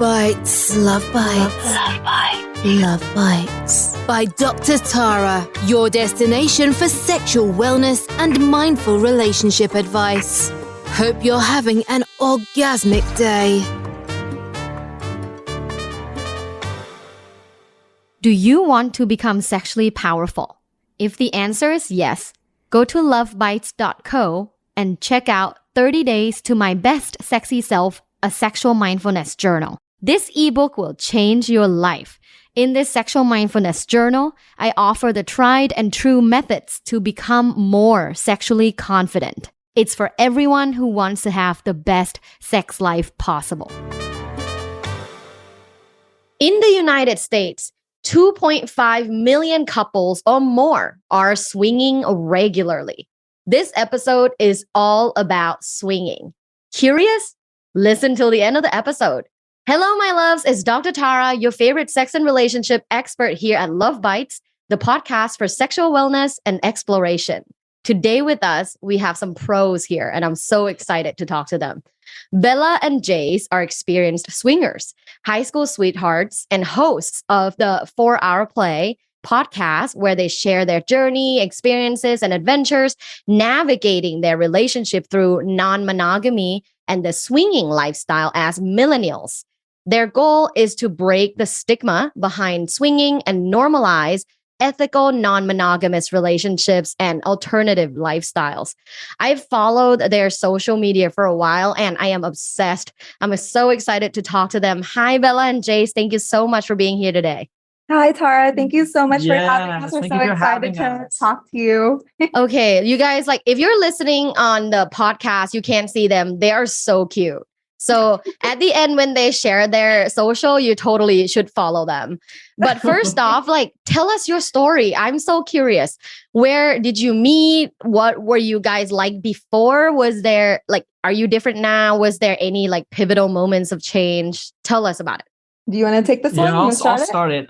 Bites, Love Bites, Love Bites, Love Bites by Dr. Tara, your destination for sexual wellness and mindful relationship advice. Hope you're having an orgasmic day. Do you want to become sexually powerful? If the answer is yes, go to lovebites.co and check out 30 Days to My Best Sexy Self, a Sexual Mindfulness Journal. This ebook will change your life. In this sexual mindfulness journal, I offer the tried and true methods to become more sexually confident. It's for everyone who wants to have the best sex life possible. In the United States, 2.5 million couples or more are swinging regularly. This episode is all about swinging. Curious? Listen till the end of the episode. Hello, my loves. It's Dr. Tara, your favorite sex and relationship expert here at Love Bites, the podcast for sexual wellness and exploration. Today with us, we have some pros here, and I'm so excited to talk to them. Bella and Jase are experienced swingers, high school sweethearts, and hosts of the 4OURPLAY podcast, where they share their journey, experiences, and adventures navigating their relationship through non-monogamy and the swinging lifestyle as millennials. Their goal is to break the stigma behind swinging and normalize ethical, non-monogamous relationships and alternative lifestyles. I've followed their social media for a while and I am obsessed. I'm so excited to talk to them. Hi, Bella and Jase. Thank you so much for being here today. Hi, Tara. Thank you so much for having us. We're so excited to talk to you. Okay, you guys, if you're listening on the podcast, you can't see them. They are so cute. So at the end, when they share their social, you totally should follow them. But first off, tell us your story. I'm so curious. Where did you meet? What were you guys like before? Was there are you different now? Was there any pivotal moments of change? Tell us about it. Do you want to take this one? Yeah, I'll start it.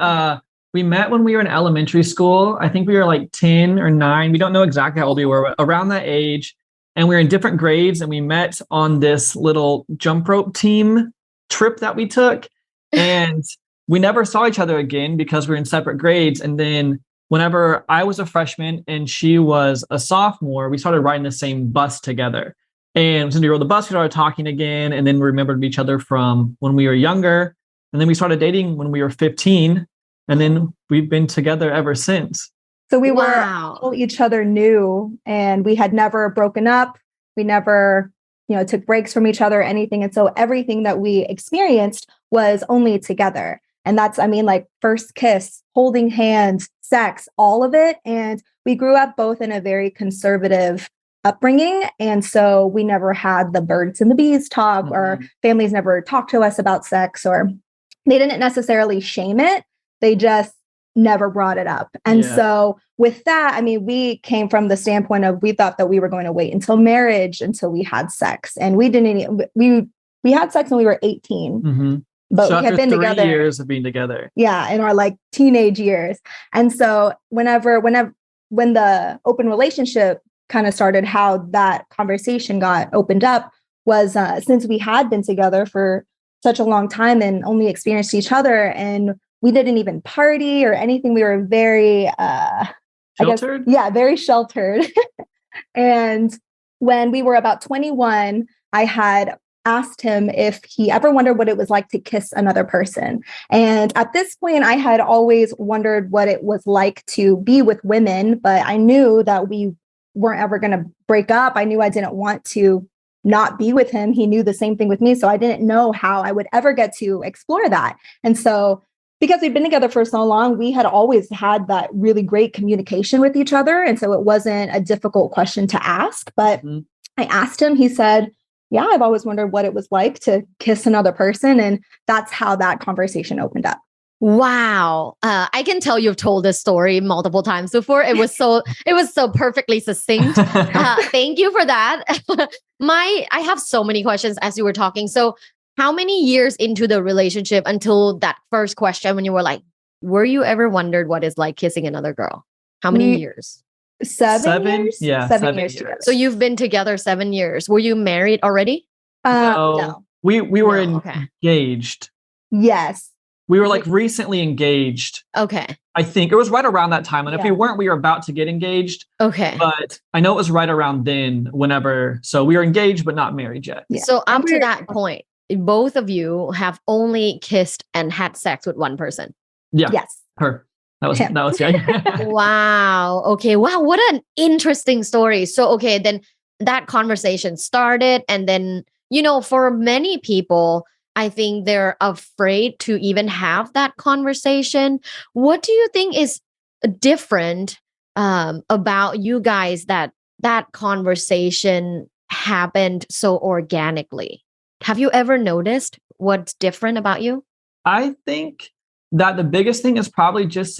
We met when we were in elementary school. I think we were 10 or 9. We don't know exactly how old we were, but around that age. And we were in different grades, and we met on this little jump rope team trip that we took. And we never saw each other again because we were in separate grades. And then whenever I was a freshman and she was a sophomore, we started riding the same bus together. And since we rode the bus, we started talking again. And then we remembered each other from when we were younger. And then we started dating when we were 15. And then we've been together ever since. So we were all each other knew, and we had never broken up. We never, took breaks from each other or anything. And so everything that we experienced was only together. And that's, first kiss, holding hands, sex, all of it. And we grew up both in a very conservative upbringing. And so we never had the birds and the bees talk, or families never talked to us about sex, or they didn't necessarily shame it. They just never brought it up. And so with that, we came from the standpoint of, we thought that we were going to wait until marriage until we had sex. And we didn't, we had sex when we were 18, but so we had been 3 together. years of being together. Yeah. In our teenage years. And so when the open relationship kind of started, how that conversation got opened up was, since we had been together for such a long time and only experienced each other, and we didn't even party or anything. We were very, sheltered? Very sheltered. And when we were about 21, I had asked him if he ever wondered what it was like to kiss another person. And at this point, I had always wondered what it was like to be with women, but I knew that we weren't ever going to break up. I knew I didn't want to not be with him. He knew the same thing with me. So I didn't know how I would ever get to explore that. And so because we've been together for so long, we had always had that really great communication with each other. And so it wasn't a difficult question to ask. But I asked him, he said, yeah, I've always wondered what it was like to kiss another person. And that's how that conversation opened up. Wow. I can tell you've told this story multiple times before. It was so perfectly succinct. Thank you for that. I have so many questions as you were talking. So how many years into the relationship until that first question when you were were you ever wondered what it's like kissing another girl? How many years? 7 years? Yeah, 7 years together. So you've been together 7 years. Were you married already? No. We were engaged. Yes. We were like recently engaged. Okay. I think it was right around that time. And if we Yeah. weren't, we were about to get engaged. Okay. But I know it was right around then, so we were engaged, but not married yet. Yeah. So up to we're- that point, both of you have only kissed and had sex with one person. Yeah. Yes. Her. That Him. was yeah. Wow. Okay. Wow. What an interesting story. So, okay, then that conversation started. And then, for many people, I think they're afraid to even have that conversation. What do you think is different about you guys that conversation happened so organically? Have you ever noticed what's different about you? I think that the biggest thing is probably just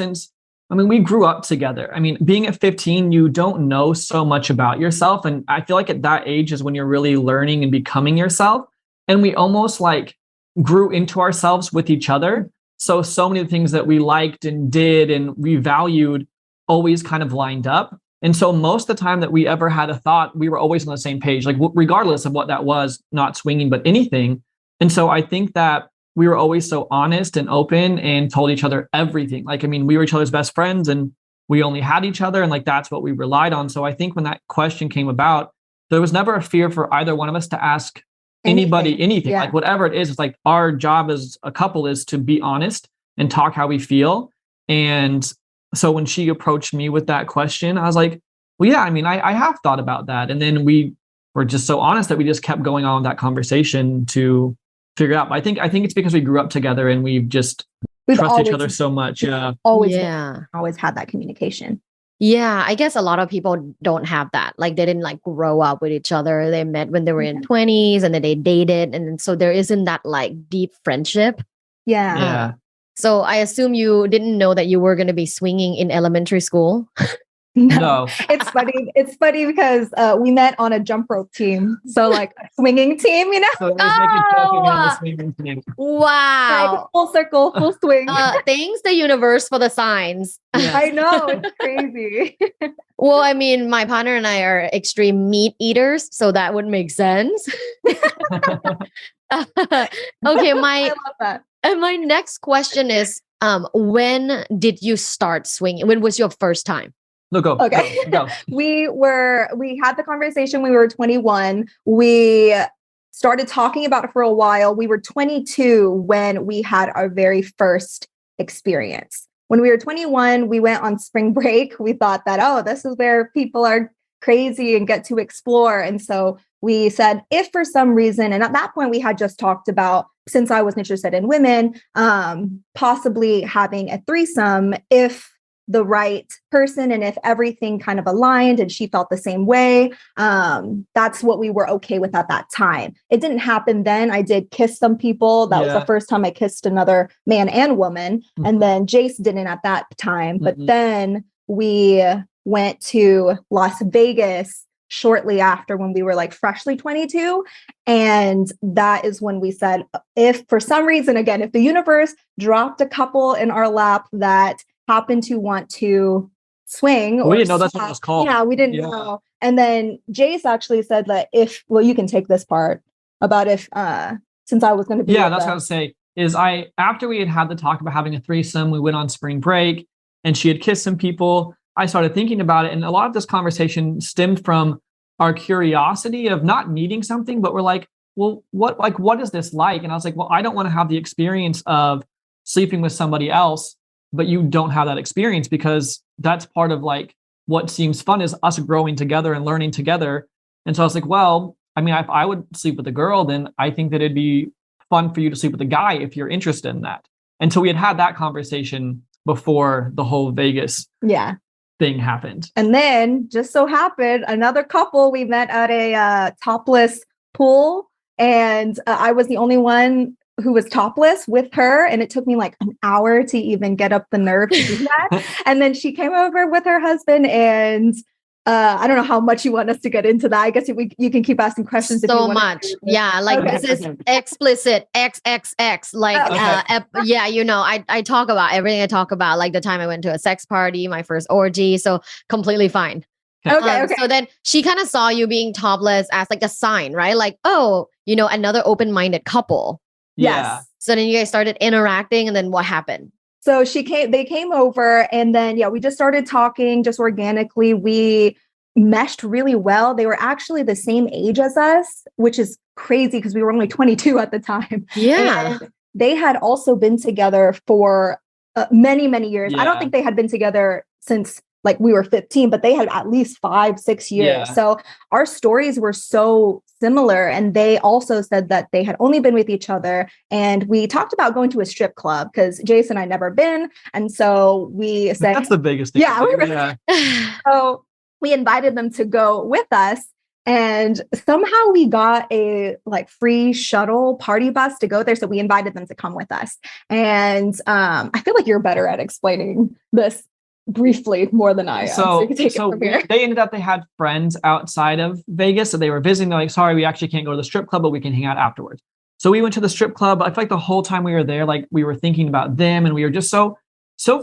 we grew up together. Being at 15, you don't know so much about yourself. And I feel like at that age is when you're really learning and becoming yourself. And we almost like grew into ourselves with each other. So many of the things that we liked and did and we valued always kind of lined up. And so most of the time that we ever had a thought, we were always on the same page, like regardless of what that was, not swinging, but anything. And so I think that we were always so honest and open and told each other everything. We were each other's best friends and we only had each other. And that's what we relied on. So I think when that question came about, there was never a fear for either one of us to ask anybody anything. Yeah. Like whatever it is, it's like our job as a couple is to be honest and talk how we feel. And so when she approached me with that question, I was like, well, yeah, I have thought about that. And then we were just so honest that we just kept going on that conversation to figure out. But I think it's because we grew up together and we've trust each other so much. Yeah. Always had that communication. Yeah, I guess a lot of people don't have that. Like they didn't like grow up with each other. They met when they were in 20s and then they dated. And so there isn't that like deep friendship. Yeah. Yeah. So I assume you didn't know that you were going to be swinging in elementary school. No. It's funny. It's funny because we met on a jump rope team. So like a swinging team, So they make it joking on the swinging team. Wow. Like, full circle, full swing. Thanks the universe for the signs. Yeah. I know, it's crazy. Well, my partner and I are extreme meat eaters, so that would make sense. Okay, I love that. my next question is, when did you start swinging? When was your first time? No, go. Okay. Go. We had the conversation when we were 21. We started talking about it for a while. We were 22 when we had our very first experience. When we were 21, we went on spring break. We thought that, this is where people are crazy and get to explore. And so we said, if for some reason, and at that point we had just talked about, since I was interested in women, possibly having a threesome if the right person and if everything kind of aligned and she felt the same way. That's what we were okay with at that time. It didn't happen then. I did kiss some people. That was the first time I kissed another man and woman. Mm-hmm. And then Jase didn't at that time. But then we went to Las Vegas shortly after when we were like freshly 22. And that is when we said, if for some reason, again, if the universe dropped a couple in our lap that happened to want to swing. We didn't know that's what it was called. Yeah, we didn't know. And then Jase actually said that you can take this part about since I was going to be. Yeah, that's what I was saying. After we had the talk about having a threesome, we went on spring break and she had kissed some people. I started thinking about it. And a lot of this conversation stemmed from our curiosity of not needing something, but we're like, well, what is this like? And I was like, well, I don't want to have the experience of sleeping with somebody else, but you don't have that experience, because that's part of like what seems fun is us growing together and learning together. And so I was like, well, if I would sleep with a girl, then I think that it'd be fun for you to sleep with a guy if you're interested in that. And so we had that conversation before the whole Vegas thing happened. And then just so happened, another couple we met at a topless pool, and I was the only one who was topless with her. And it took me like an hour to even get up the nerve to do that. And then she came over with her husband, and I don't know how much you want us to get into that. I guess you can keep asking questions. So much. Yeah. Like this is explicit XXX. Like, I talk about everything I talk about, like the time I went to a sex party, my first orgy. So completely fine. Okay. So then she kind of saw you being topless as like a sign, right? Like, another open-minded couple. Yes. So then you guys started interacting, and then what happened? So they came over, and then, we just started talking just organically. We meshed really well. They were actually the same age as us, which is crazy because we were only 22 at the time. Yeah. And they had also been together for many, many years. I don't Yeah. think they had been together since like we were 15, but they had at least 5-6 years. Yeah. So our stories were so similar. And they also said that they had only been with each other. And we talked about going to a strip club because Jase and I never been. And so we said, That's the biggest thing. Yeah. So we invited them to go with us. And somehow we got a like free shuttle party bus to go there. So we invited them to come with us. And I feel like you're better at explaining this briefly more than I am. So, you can take it from here. they had friends outside of Vegas. So they were visiting. They're like, sorry, we actually can't go to the strip club, but we can hang out afterwards. So we went to the strip club. I feel like the whole time we were there, like we were thinking about them, and we were just so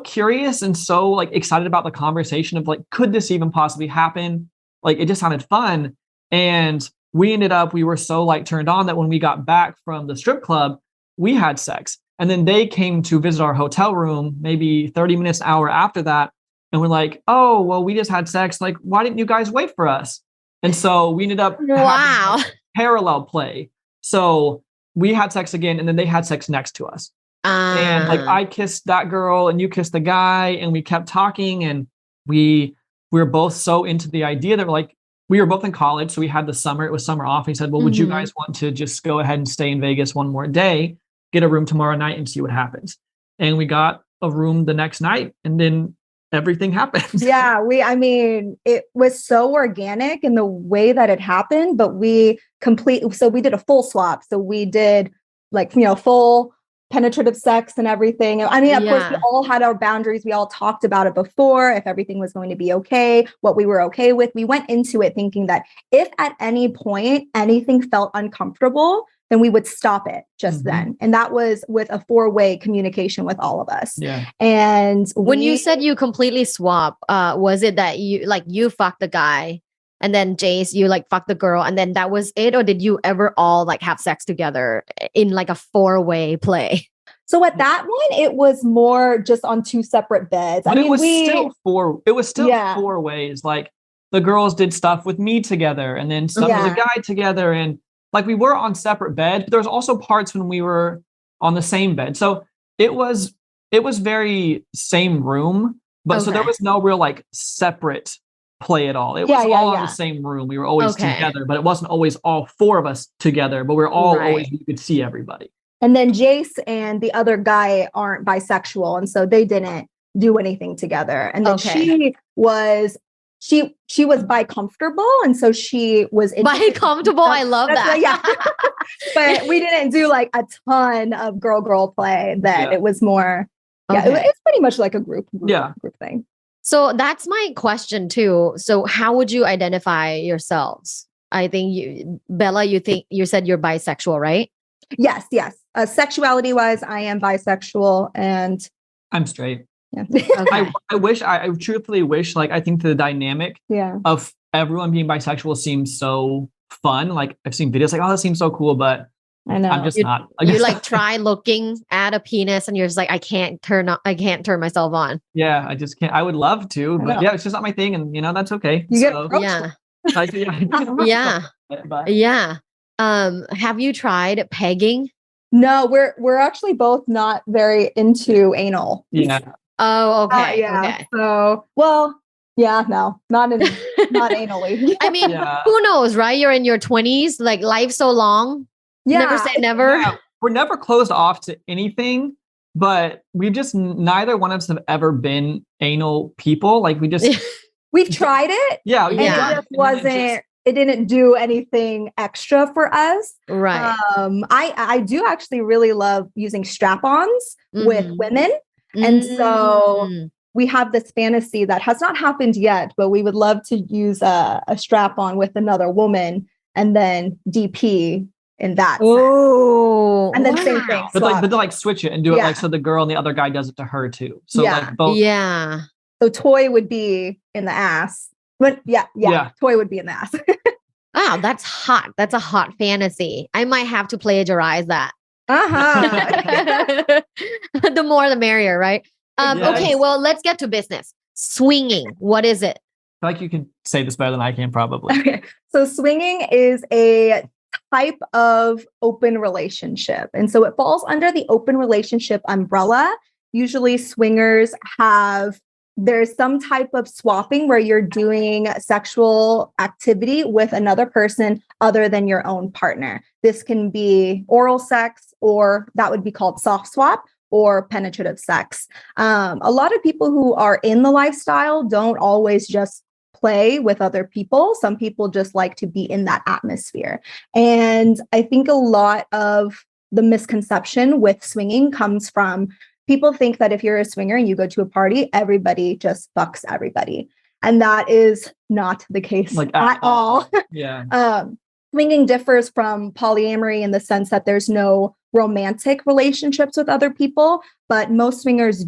curious and so like excited about the conversation of like, could this even possibly happen? Like, it just sounded fun. And we were so like turned on that when we got back from the strip club, we had sex. And then they came to visit our hotel room, maybe 30 minutes, an hour after that. And we're like, oh, well, we just had sex. Like, why didn't you guys wait for us? And so we ended up having parallel play. So we had sex again, and then they had sex next to us. And like, I kissed that girl and you kissed the guy, and we kept talking, and we were both so into the idea that we were both in college. So we had it was summer off. He said, well, would you guys want to just go ahead and stay in Vegas one more day, get a room tomorrow night, and see what happens? And we got a room the next night, and then everything happened. Yeah, it was so organic in the way that it happened, but we did a full swap. So we did like, full penetrative sex and everything. Of course, we all had our boundaries. We all talked about it before, if everything was going to be okay, what we were okay with. We went into it thinking that if at any point anything felt uncomfortable, then we would stop it just then. And that was with a 4-way communication with all of us. Yeah. And when you said you completely swap, was it that you fucked the guy, and then Jase, you like fucked the girl, and then that was it? Or did you ever all like have sex together in like a 4-way play? So at that one, it was more just on 2 separate beds. But it was still 4 ways. Like, the girls did stuff with me together, and then some with the guy together, and like we were on separate beds. But there was also parts when we were on the same bed. So it was very same room, but so there was no real like separate play at all. It was all in the same room. We were always together, but it wasn't always all 4 of us together, but we were all always, you could see everybody. And then Jase and the other guy aren't bisexual. And so they didn't do anything together. And then she was bi-comfortable. And so she was bi-comfortable. I love that. But we didn't do like a ton of girl play. Then it was more, it's pretty much like a group thing. So that's my question too. So how would you identify yourselves? I think Bella, you said you're bisexual, right? Yes. Sexuality wise, I am bisexual, and I'm straight. Yeah. Okay. I truthfully wish, like, I think the dynamic of everyone being bisexual seems so fun. Like, I've seen videos like, oh, that seems so cool, but I know I'm just not. You like try looking at a penis and you're just like, I can't turn myself on. Yeah, I just can't. I would love to, but it's just not my thing, and that's okay. Have you tried pegging? No, we're actually both not very into anal. Yeah. Oh, okay. Okay. So, well, no, not anally. I mean, who knows, right? You're in your 20s, like life's so long. Yeah. Never say never. Yeah. We're never closed off to anything, but we just, neither one of us have ever been anal people. Like, we've tried it. Yeah. It didn't do anything extra for us. Right. I do actually really love using strap-ons with women. And so we have this fantasy that has not happened yet, but we would love to use a strap-on with another woman and then DP in that. Oh, and then same thing. But like switch it and do it like, so the girl and the other guy does it to her too. So like both. Yeah. So toy would be in the ass. But toy would be in the ass. Wow, that's hot. That's a hot fantasy. I might have to plagiarize that. Uh-huh. The more the merrier, right? Okay, Yes. well, let's get to business. Swinging, what is it? I feel like you can say this better than I can, probably. Okay. So swinging is a type of open relationship. And so it falls under the open relationship umbrella. Usually swingers there's some type of swapping where you're doing sexual activity with another person other than your own partner. This can be oral sex, or that would be called soft swap, or penetrative sex. A lot of people who are in the lifestyle don't always just play with other people. Some people just like to be in that atmosphere. And I think a lot of the misconception with swinging comes from people think that if you're a swinger and you go to a party, everybody just fucks everybody. And that is not the case at all. Yeah. Swinging differs from polyamory in the sense that there's no romantic relationships with other people, but most swingers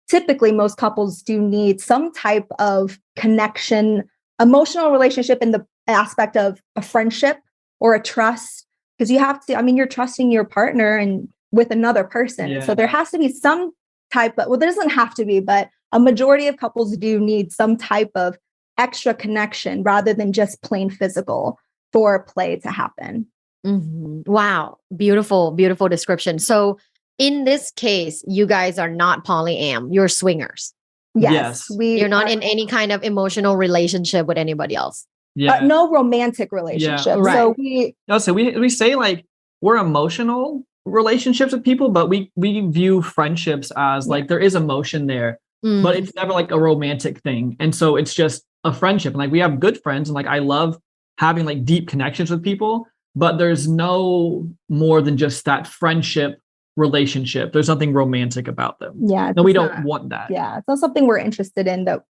typically most couples do need some type of connection, emotional relationship in the aspect of a friendship or a trust, because you're trusting your partner and with another person. Yeah. So there has to be some type of, there doesn't have to be, but a majority of couples do need some type of extra connection rather than just plain physical for play to happen. Mm-hmm. Wow. Beautiful, beautiful description. So in this case, you guys are not polyam, you're swingers. Yes. You're not in any kind of emotional relationship with anybody else. Yeah. No romantic relationship. Right. So we say like we're emotional relationships with people, but we view friendships as like there is emotion there, but it's never like a romantic thing. And so it's just a friendship. And like we have good friends, and like I love having like deep connections with people, but there's no more than just that friendship relationship. There's nothing romantic about them. Yeah. No, we don't want that. Yeah. It's not something we're interested in, that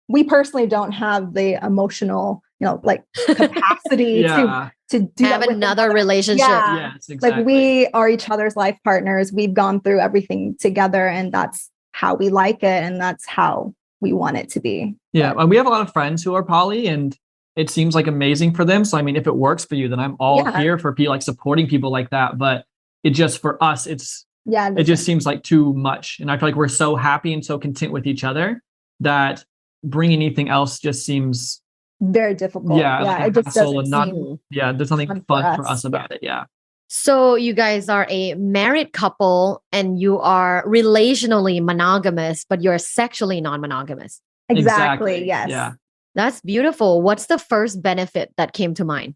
we personally don't have the emotional, like capacity to do have that another relationship. Yeah. Yes, exactly. Like we are each other's life partners. We've gone through everything together, and that's how we like it. And that's how we want it to be. Yeah. And we have a lot of friends who are poly, and it seems like amazing for them. So, I mean, if it works for you, then I'm all here for people, like supporting people like that. But it just, for us, it just seems like too much. And I feel like we're so happy and so content with each other that bringing anything else just seems very difficult. Yeah. Like it just doesn't there's nothing fun for us about it. Yeah. So you guys are a married couple and you are relationally monogamous, but you're sexually non-monogamous. Exactly. Yes. Yeah. That's beautiful. What's the first benefit that came to mind?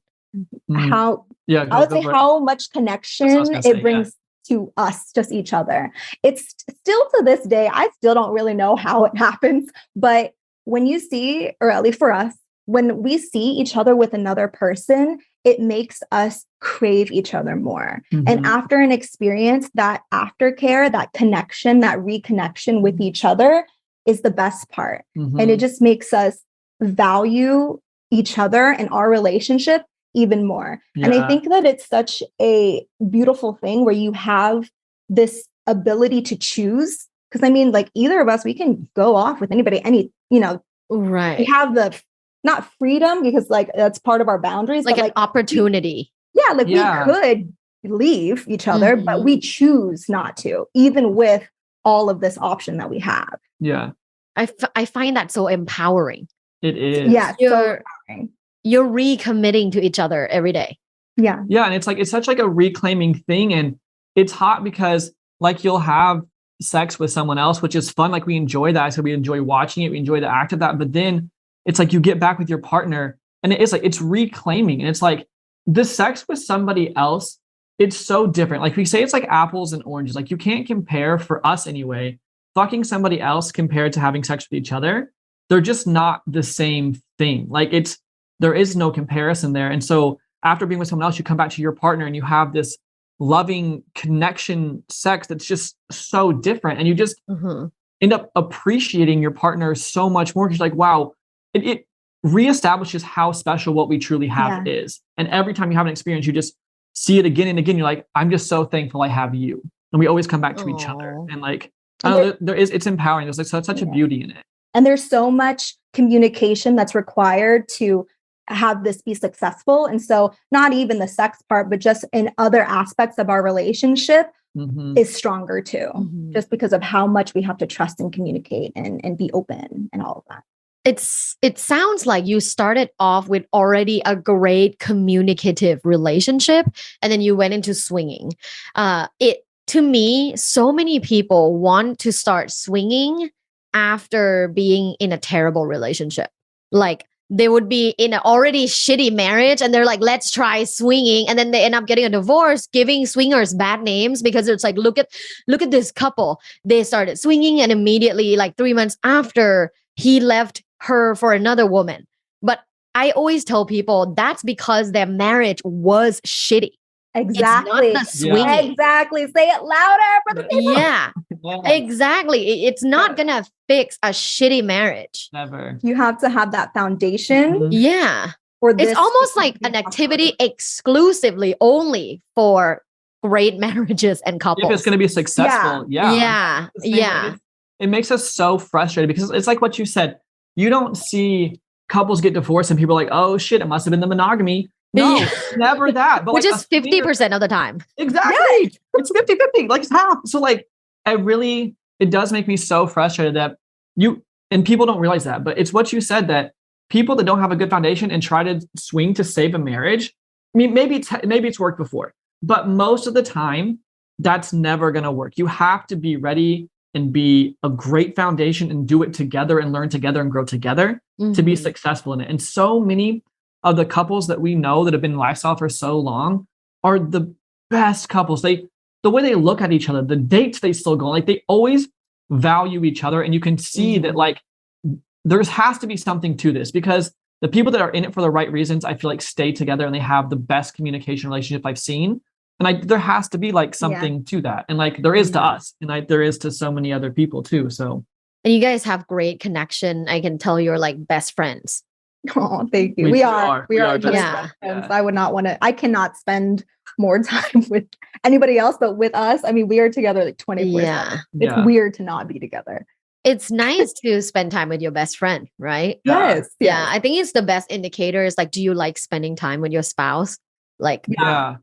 I would say how much connection it brings to us, just each other. It's still to this day, I still don't really know how it happens, but when you see, or at least for us, when we see each other with another person, it makes us crave each other more. And after an experience, that aftercare, that connection, that reconnection with each other is the best part. And it just makes us value each other and our relationship even more. Yeah. And I think that it's such a beautiful thing where you have this ability to choose. Because I mean, like either of us, we can go off with anybody, right. We have the not freedom, because like that's part of our boundaries, like but an opportunity. We could leave each other, but we choose not to, even with all of this option that we have. Yeah. I find that so empowering. It is. Yeah. You're recommitting to each other every day. Yeah. Yeah. And it's such like a reclaiming thing. And it's hot because like you'll have sex with someone else, which is fun. Like we enjoy that. So we enjoy watching it. We enjoy the act of that. But then it's like you get back with your partner and it's reclaiming. And it's like the sex with somebody else, it's so different. Like we say it's like apples and oranges. Like you can't compare, for us anyway, fucking somebody else compared to having sex with each other. They're just not the same thing. Like there is no comparison there. And so after being with someone else, you come back to your partner and you have this loving connection sex that's just so different. And you just end up appreciating your partner so much more. Because you're like, wow, it reestablishes how special what we truly have is. And every time you have an experience, you just see it again and again. You're like, I'm just so thankful I have you. And we always come back to each other. And like, it's empowering. There's like such a beauty in it. And there's so much communication that's required to have this be successful. And so not even the sex part, but just in other aspects of our relationship is stronger too, just because of how much we have to trust and communicate and be open and all of that. It sounds like you started off with already a great communicative relationship, and then you went into swinging. To me, so many people want to start swinging after being in a terrible relationship. Like they would be in an already shitty marriage and they're like, let's try swinging. And then they end up getting a divorce, giving swingers bad names because it's like, look at this couple. They started swinging and immediately like 3 months after he left her for another woman. But I always tell people that's because their marriage was shitty. Exactly. It's not the swinging. Exactly. Say it louder for the people. Yeah, exactly. It's not going to fix a shitty marriage. Never. You have to have that foundation. Yeah. For this it's almost like an activity exclusively only for great marriages and couples. If it's going to be successful. Yeah. It makes us so frustrated because it's like what you said. You don't see couples get divorced and people are like, oh shit, it must have been the monogamy. No, never that. But which is 50% of the time. Exactly. Yeah. It's 50-50. Like how? So like, it does make me so frustrated that and people don't realize that, but it's what you said, that people that don't have a good foundation and try to swing to save a marriage. I mean, maybe it's worked before, but most of the time that's never going to work. You have to be ready and be a great foundation and do it together and learn together and grow together to be successful in it. And so many of the couples that we know that have been in lifestyle for so long are the best couples. The way they look at each other, the dates they still go on, like they always value each other. And you can see that like there has to be something to this, because the people that are in it for the right reasons, I feel like stay together and they have the best communication relationship I've seen. And there has to be like something to that. And like there is to us and there is to so many other people too. So. And you guys have great connection. I can tell you're like best friends. Oh, thank you. We are just best friends. I cannot spend more time with anybody else, but with us, I mean, we are together like 24/7. It's weird to not be together. It's nice to spend time with your best friend, right? Yes. Yeah. I think it's the best indicator is like, do you like spending time with your spouse? Like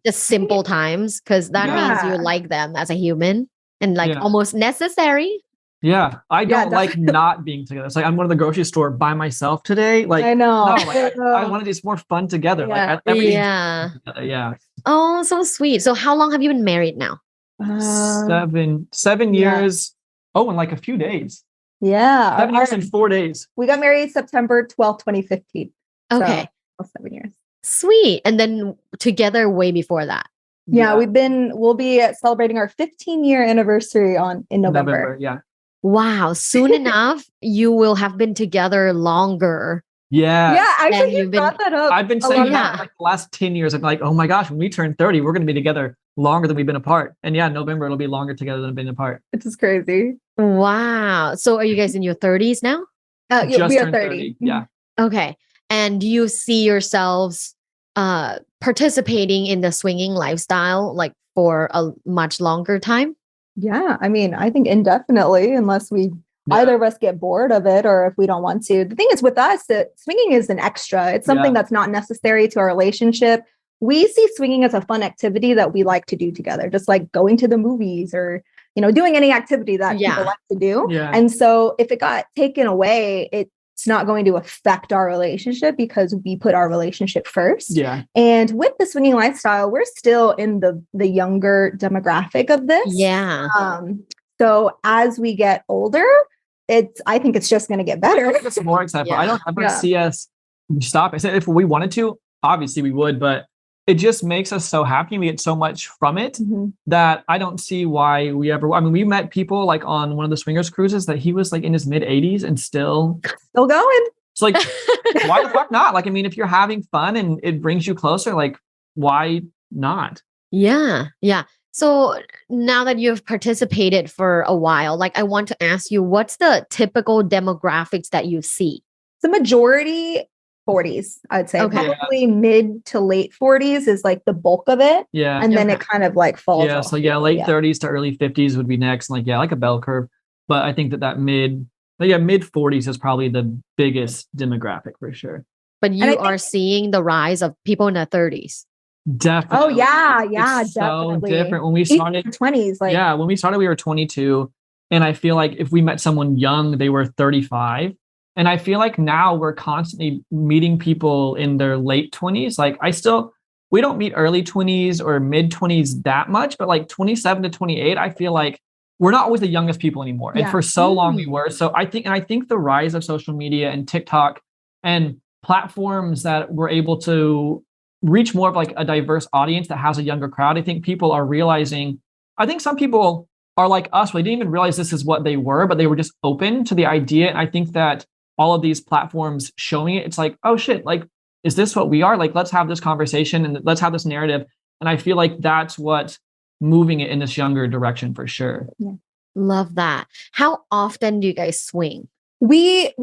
just simple times, because that means you like them as a human and like almost necessary. Yeah, I don't like not being together. It's like I'm going to the grocery store by myself today. Like I know. No, like, I want to do more fun together. Like together. Oh, so sweet. So how long have you been married now? 7 years. Oh, in like a few days. Yeah, 7 years and 4 days. We got married September 12th, 2015. Okay, so 7 years. Sweet. And then together way before that. Yeah, we'll be celebrating our 15-year anniversary in November. Yeah. Wow. Soon enough, you will have been together longer. Yeah. Yeah, actually, you brought that up. I've been saying that like the last 10 years. I'm like, oh my gosh, when we turn 30, we're going to be together longer than we've been apart. And November, it'll be longer together than been apart. It's just crazy. Wow. So are you guys in your 30s now? We are 30. Yeah. Okay. And do you see yourselves participating in the swinging lifestyle like for a much longer time? Yeah, I mean, I think indefinitely, unless we either of us get bored of it or if we don't want to. The thing is with us, that swinging is an extra. It's something that's not necessary to our relationship. We see swinging as a fun activity that we like to do together, just like going to the movies or, doing any activity that people like to do. Yeah. And so if it got taken away, it's not going to affect our relationship because we put our relationship first. Yeah. And with the swinging lifestyle, we're still in the younger demographic of this. Yeah. So as we get older, I think it's just going to get better. It's more exciting. I don't ever see us stop. I said if we wanted to, obviously we would, but it just makes us so happy and we get so much from it that I don't see why we we met people like on one of the swingers cruises that he was like in his mid 80s and still going. It's like, why the fuck not? Like, I mean, if you're having fun and it brings you closer, like, why not? Yeah. Yeah. So now that you've participated for a while, like I want to ask you, what's the typical demographics that you see? The majority 40s, I'd say. Okay. Probably mid to late 40s is like the bulk of it. Yeah. And then it kind of like falls off. So late 30s to early 50s would be next. Like, like a bell curve. But I think that mid 40s is probably the biggest demographic for sure. But And I you think- are seeing the rise of people in their 30s. Definitely. Oh yeah, It's definitely. so different. When we started, 20s, like when we started, we were 22. And I feel like if we met someone young, they were 35. And I feel like now we're constantly meeting people in their late 20s. Like we don't meet early 20s or mid 20s that much, but like 27 to 28, I feel like we're not always the youngest people anymore. And Yeah. for so long we were. So I think the rise of social media and TikTok and platforms that were able to reach more of like a diverse audience that has a younger crowd, I think people are realizing, I think some people are like us, they didn't even realize this is what they were, but they were just open to the idea. And I think that all of these platforms showing it, it's like, oh shit, like, is this what we are? Like, let's have this conversation and let's have this narrative. And I feel like that's what's moving it in this younger direction for sure. Yeah. Love that. How often do you guys swing? we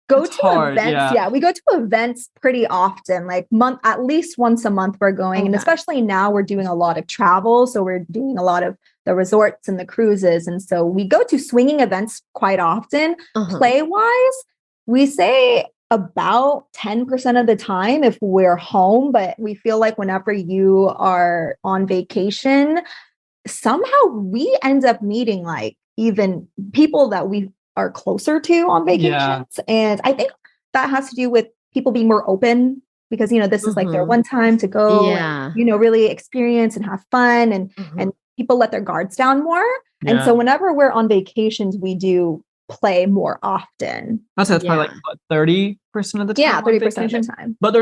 go It's to hard, events. yeah. We go to events pretty often, like at least once a month we're going. And Okay. especially now we're doing a lot of travel. So we're doing a lot of the resorts and the cruises. And so we go to swinging events quite often. Uh-huh. Play wise, we say about 10% of the time if we're home, but we feel like whenever you are on vacation, somehow we end up meeting like even people that we are closer to on vacations. Yeah. And I think that has to do with people being more open because, this is like their one time to go, Yeah. and, really experience and have fun and people let their guards down more. Yeah. And so whenever we're on vacations, we do play more often. That's probably like what, 30% of the time. Yeah, on 30% of vacation? the time. But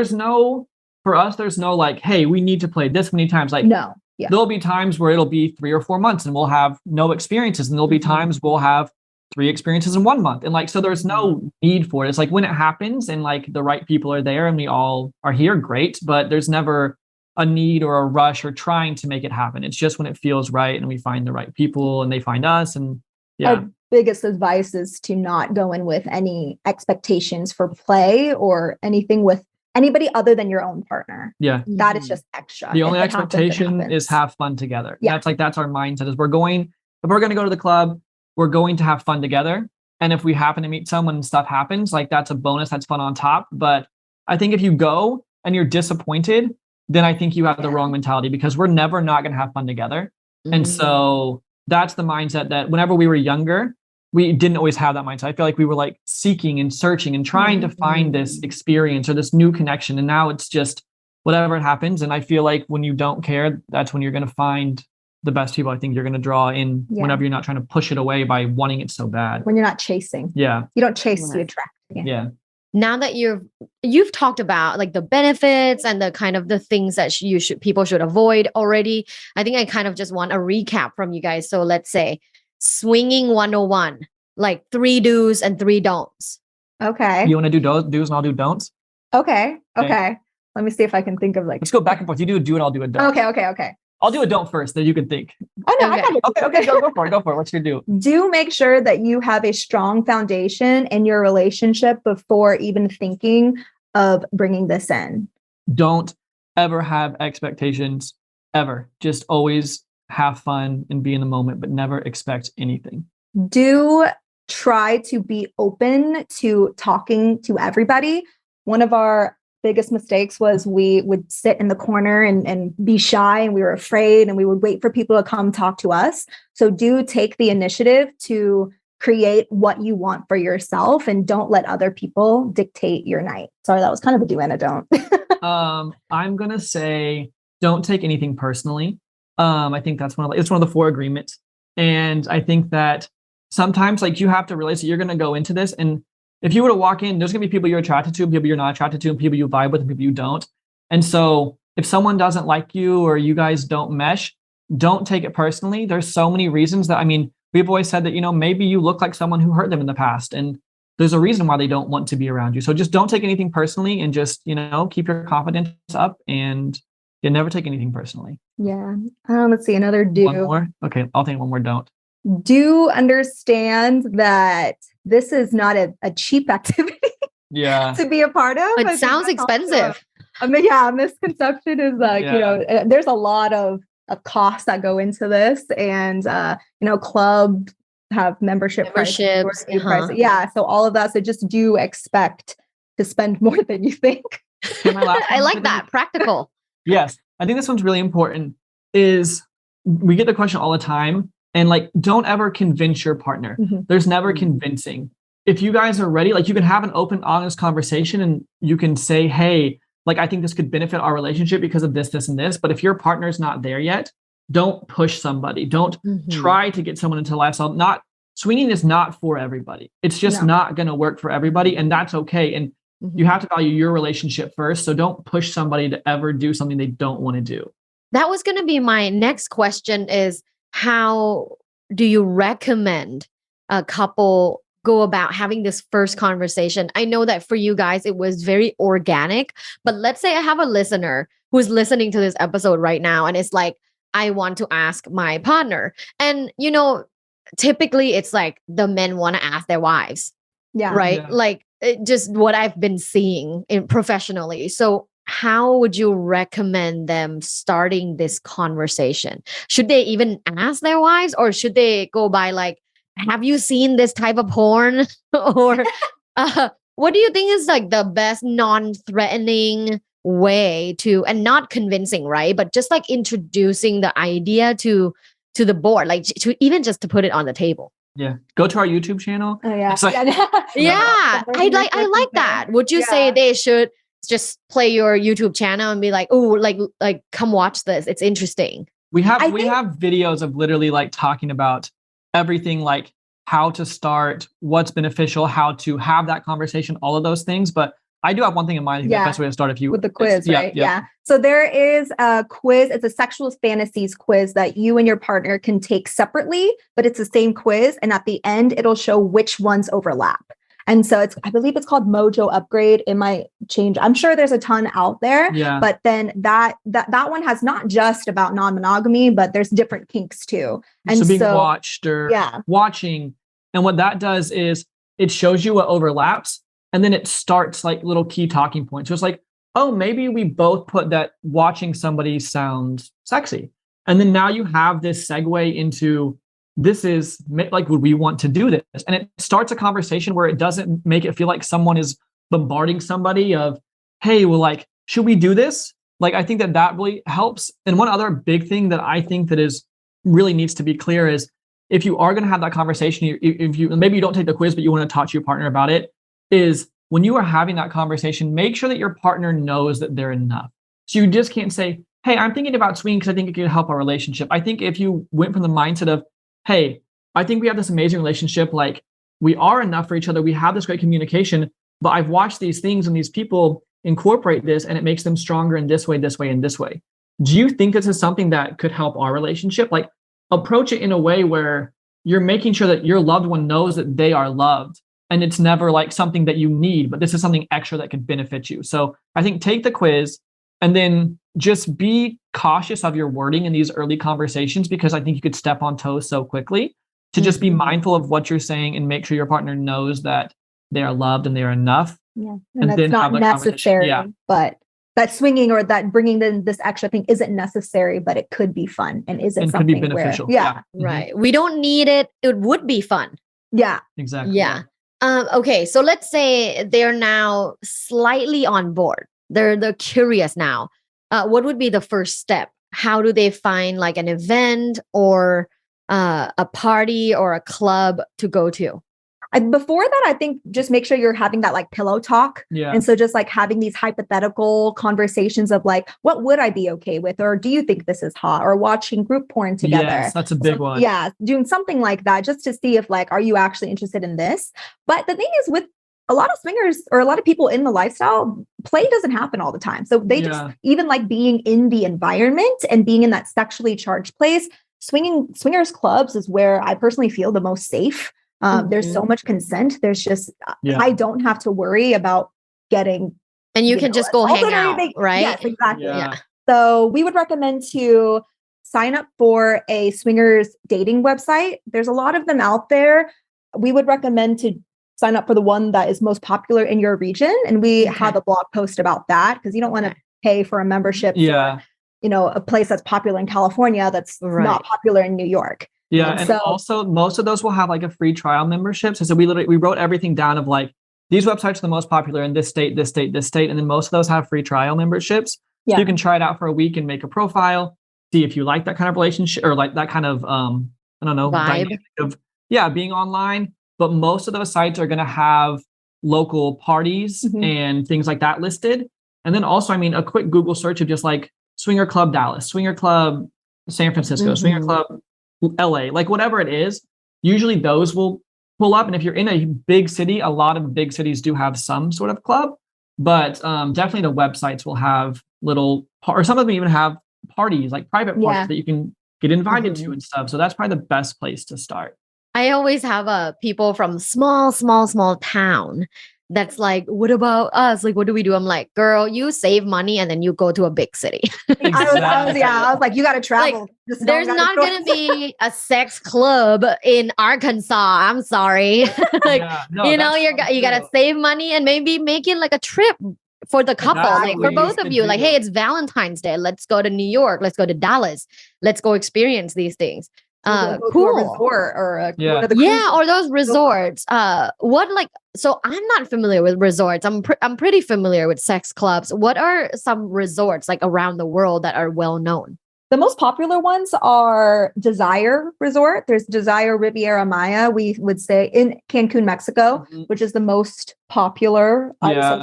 for us, there's no like, hey, we need to play this many times. Like, No. Yeah. There'll be times where it'll be 3 or 4 months and we'll have no experiences. And there'll be times we'll have 3 experiences in 1 month. And like, so there's no need for it. It's like when it happens and like the right people are there and we all are here, great. But there's never a need or a rush or trying to make it happen. It's just when it feels right and we find the right people and they find us. And yeah. Our biggest advice is to not go in with any expectations for play or anything with anybody other than your own partner. Yeah. That is just extra. The only If it happens, it expectation happens. is have fun together. Yeah. That's our mindset is if we're going to go to the club, we're going to have fun together. And if we happen to meet someone and stuff happens, like that's a bonus, that's fun on top. But I think if you go and you're disappointed, then I think you have the wrong mentality because we're never not going to have fun together. And so that's the mindset that whenever we were younger, we didn't always have that mindset. I feel like we were like seeking and searching and trying to find this experience or this new connection. And now it's just whatever happens. And I feel like when you don't care, that's when you're going to find the best people. I think you're going to draw in whenever you're not trying to push it away by wanting it so bad. When you're not chasing. Yeah. You don't chase to attract. Yeah. Now that you've talked about like the benefits and the kind of the things that people should avoid already, I think I kind of just want a recap from you guys. So let's say swinging 101, like 3 do's and 3 don'ts. Okay. You want to do do's and I'll do don'ts? Okay. Let me see if I can think of like. Let's go back and forth. You do a do and I'll do a don't. Okay. I'll do a don't first, then you can think. Oh, no, I Okay. got it. Okay, go for it. What's your do? Do make sure that you have a strong foundation in your relationship before even thinking of bringing this in. Don't ever have expectations, ever. Just always have fun and be in the moment, but never expect anything. Do try to be open to talking to everybody. One of our biggest mistakes was we would sit in the corner and be shy and we were afraid and we would wait for people to come talk to us. So do take the initiative to create what you want for yourself and don't let other people dictate your night. Sorry, that was kind of a do and a don't. I'm going to say don't take anything personally. I think that's it's one of the 4 agreements. And I think that sometimes like you have to realize that you're going to go into this and if you were to walk in, there's going to be people you're attracted to, people you're not attracted to, and people you vibe with, and people you don't. And so if someone doesn't like you or you guys don't mesh, don't take it personally. There's so many reasons that, we've always said that, maybe you look like someone who hurt them in the past. And there's a reason why they don't want to be around you. So just don't take anything personally and just, keep your confidence up and you never take anything personally. Yeah. Let's see, another do. One more? Okay, I'll think one more don't. Do understand that this is not a cheap activity to be a part of. It sounds expensive. A misconception is like, there's a lot of costs that go into this and, clubs have memberships. Prices. Yeah. So all of that. So just do expect to spend more than you think. I like that. Practical. Yes. I think this one's really important is we get the question all the time, and like, don't ever convince your partner. There's never convincing. If you guys are ready, like you can have an open, honest conversation and you can say, hey, like, I think this could benefit our relationship because of this, this, and this. But if your partner's not there yet, don't push somebody. Don't try to get someone into lifestyle. Swinging is not for everybody. It's just not going to work for everybody. And that's okay. And you have to value your relationship first. So don't push somebody to ever do something they don't want to do. That was going to be my next question is, how do you recommend a couple go about having this first conversation? I know that for you guys, it was very organic, but let's say I have a listener who's listening to this episode right now and it's like, I want to ask my partner. And, you know, typically it's like the men want to ask their wives. Yeah. Right. Yeah. Like just what I've been seeing professionally. So how would you recommend them starting this conversation? Should they even ask their wives, or should they go by like, have you seen this type of porn? Or what do you think is like the best non-threatening way to, and not convincing, right? But just like introducing the idea to the board, like to even just to put it on the table. Yeah. Go to our YouTube channel. Oh yeah. It's like- Yeah. I like that. Would you say they should just play your YouTube channel and be like, oh, like come watch this. It's interesting. We have videos of literally like talking about everything, like how to start, what's beneficial, how to have that conversation, all of those things. But I do have one thing in mind. I think the best way to start with the quiz, right? Yeah. So there is a quiz. It's a sexual fantasies quiz that you and your partner can take separately, but it's the same quiz. And at the end, it'll show which ones overlap. And so I believe it's called Mojo Upgrade. It might change. I'm sure there's a ton out there, but then that one has not just about non-monogamy, but there's different kinks too. And so being watched or watching. And what that does is it shows you what overlaps. And then it starts like little key talking points. So it's like, oh, maybe we both put that watching somebody sounds sexy. And then now you have this segue into, this is like, would we want to do this? And it starts a conversation where it doesn't make it feel like someone is bombarding somebody of, hey, well, like, should we do this? Like, I think that really helps. And one other big thing that I think that is really needs to be clear is, if you are going to have that conversation, if you maybe you don't take the quiz, but you want to talk to your partner about it, is when you are having that conversation, make sure that your partner knows that they're enough. So you just can't say, hey, I'm thinking about swinging because I think it could help our relationship. I think if you went from the mindset of, hey, I think we have this amazing relationship, like we are enough for each other, we have this great communication, but I've watched these things and these people incorporate this and it makes them stronger in this way, this way, and this way. Do you think this is something that could help our relationship? Like, approach it in a way where you're making sure that your loved one knows that they are loved. And it's never like something that you need, but this is something extra that could benefit you. So I think take the quiz and then just be cautious of your wording in these early conversations, because I think you could step on toes so quickly. To just be mindful of what you're saying and make sure your partner knows that they are loved and they are enough. Yeah. And that's not necessary, but that swinging or that bringing in this extra thing isn't necessary, but it could be fun and isn't something could be beneficial. Right. We don't need it. It would be fun. Yeah. Exactly. Yeah. Okay. So let's say they're now slightly on board. They're curious now. What would be the first step? How do they find like an event or a party or a club to go to? Before that, I think just make sure you're having that like pillow talk. Yeah. And so just like having these hypothetical conversations of like, what would I be okay with? Or do you think this is hot? Or watching group porn together. Yes, that's a big one. Yeah. Doing something like that just to see if like, are you actually interested in this? But the thing is with a lot of swingers or a lot of people in the lifestyle, play doesn't happen all the time. So they just, even like being in the environment and being in that sexually charged place, swingers clubs is where I personally feel the most safe. There's so much consent. There's just, I don't have to worry about getting. And you can just go hang out, right? Yes, exactly. Yeah. So we would recommend to sign up for a swingers dating website. There's a lot of them out there. We would recommend to sign up for the one that is most popular in your region. And we have a blog post about that because you don't want to pay for a membership for, a place that's popular in California that's not popular in New York. Yeah. And also most of those will have like a free trial membership. So we wrote everything down of like, these websites are the most popular in this state, this state, this state. And then most of those have free trial memberships. Yeah. So you can try it out for a week and make a profile, see if you like that kind of relationship or like that kind of, I don't know, Vibe. dynamic of, being online. But most of those sites are going to have local parties and things like that listed. And then also, I mean, a quick Google search of just like Swinger Club Dallas, Swinger Club San Francisco, Swinger Club LA, like whatever it is, usually those will pull up. And if you're in a big city, a lot of big cities do have some sort of club, but definitely the websites will have little, or some of them even have parties, like private parties that you can get invited to and stuff. So that's probably the best place to start. I always have people from small town that's like, what about us? Like, what do we do? I'm like, girl, you save money and then you go to a big city. I was like, you got to travel. Like, there's not going to be a sex club in Arkansas. I'm sorry. Like, you got to save money and maybe make it like a trip for the couple, like for both of you. Like, hey, it's Valentine's Day. Let's go to New York. Let's go to Dallas. Let's go experience these things. Cool. Resort or or those resorts. So I'm not familiar with resorts. I'm pretty familiar with sex clubs. What are some resorts like around the world that are well known? The most popular ones are Desire Resort. There's Desire Riviera Maya, we would say, in Cancun, Mexico, which is the most popular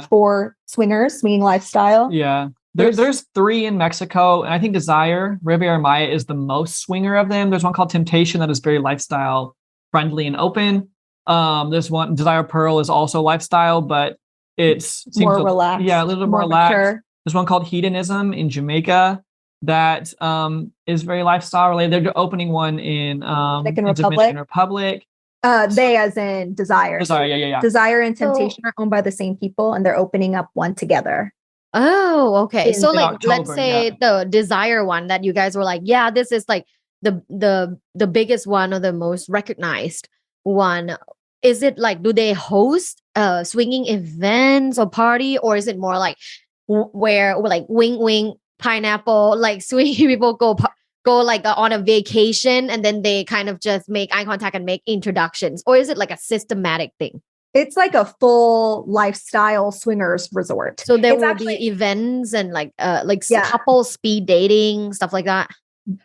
for swinging lifestyle. Yeah. There's 3 in Mexico, and I think Desire Riviera Maya is the most swinger of them. There's one called Temptation that is very lifestyle friendly and open. There's one, Desire Pearl, is also lifestyle, but it's more relaxed. Yeah, a little bit more relaxed. Mature. There's one called Hedonism in Jamaica that is very lifestyle related. They're opening one in Dominican Republic. They as in Desire. Yeah. Desire and Temptation are owned by the same people, and they're opening up one together. Oh, okay. So like, October, let's say the Desire one that you guys were like, yeah, this is like the biggest one or the most recognized one. Is it like, do they host swinging events or party, or is it more like where like wing pineapple, like swinging people go like on a vacation and then they kind of just make eye contact and make introductions, or is it like a systematic thing? It's like a full lifestyle swingers resort. So there will be events and like couple speed dating, stuff like that.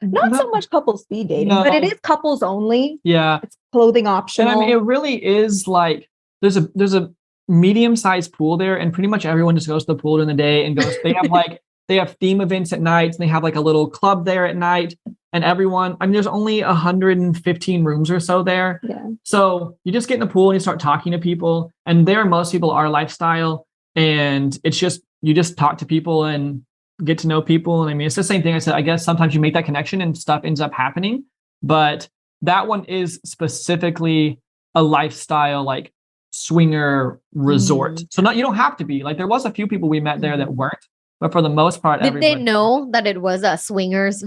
Not so much couple speed dating, but it is couples only. Yeah. It's clothing optional. And I mean, it really is like, there's a medium-sized pool there, and pretty much everyone just goes to the pool during the day and goes, they have theme events at night, and they have like a little club there at night. And everyone, I mean, there's only 115 rooms or so there. Yeah. So you just get in the pool and you start talking to people. And there, most people are lifestyle. And it's just, you just talk to people and get to know people. And I mean, it's the same thing I said. I guess sometimes you make that connection and stuff ends up happening. But that one is specifically a lifestyle, like swinger resort. So you don't have to be. Like, there was a few people we met there that weren't. But for the most part, did they know that it was a swingers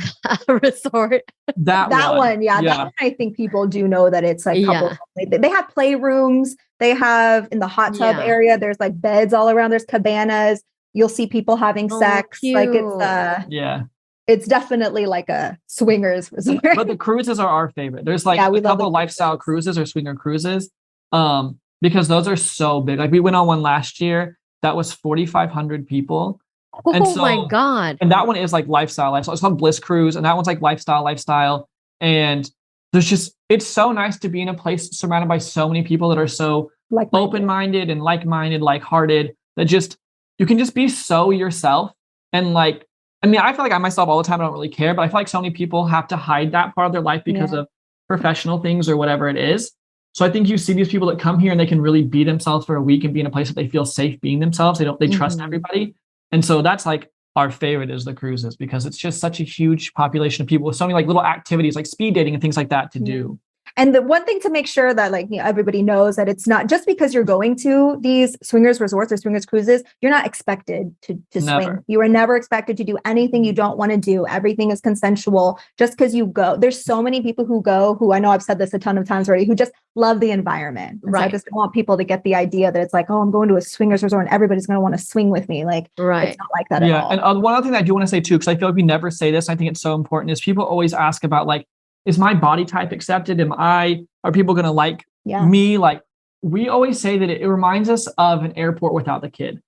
resort? That one, that one, I think people do know that it's like couples. They have playrooms. They have in the hot tub area. There's like beds all around. There's cabanas. You'll see people having sex. Cute. Like it's it's definitely like a swingers resort. But the cruises are our favorite. There's like a couple of lifestyle cruises or swinger cruises, because those are so big. Like we went on one last year that was 4,500 people. Oh my God. And that one is like lifestyle. It's called Bliss Cruise. And that one's like lifestyle. And it's so nice to be in a place surrounded by so many people that are so open-minded and like-minded, like-hearted, that you can just be so yourself. And like, I mean, I feel like I myself all the time, I don't really care, but I feel like so many people have to hide that part of their life because of professional things or whatever it is. So I think you see these people that come here and they can really be themselves for a week and be in a place that they feel safe being themselves. They trust everybody. And so that's like our favorite is the cruises, because it's just such a huge population of people with so many like little activities like speed dating and things like that to do. And the one thing to make sure that everybody knows that it's not just because you're going to these swingers resorts or swingers cruises, you're not expected to swing. You are never expected to do anything you don't want to do. Everything is consensual just because you go. There's so many people who go, who I know I've said this a ton of times already, who just love the environment. Right. So I just want people to get the idea that it's like, oh, I'm going to a swingers resort and everybody's going to want to swing with me. Like, it's not like that at all. And one other thing that I do want to say too, because I feel like we never say this, I think it's so important, is people always ask about like, is my body type accepted? Are people going to like me? Like, we always say that it reminds us of an airport without the kid.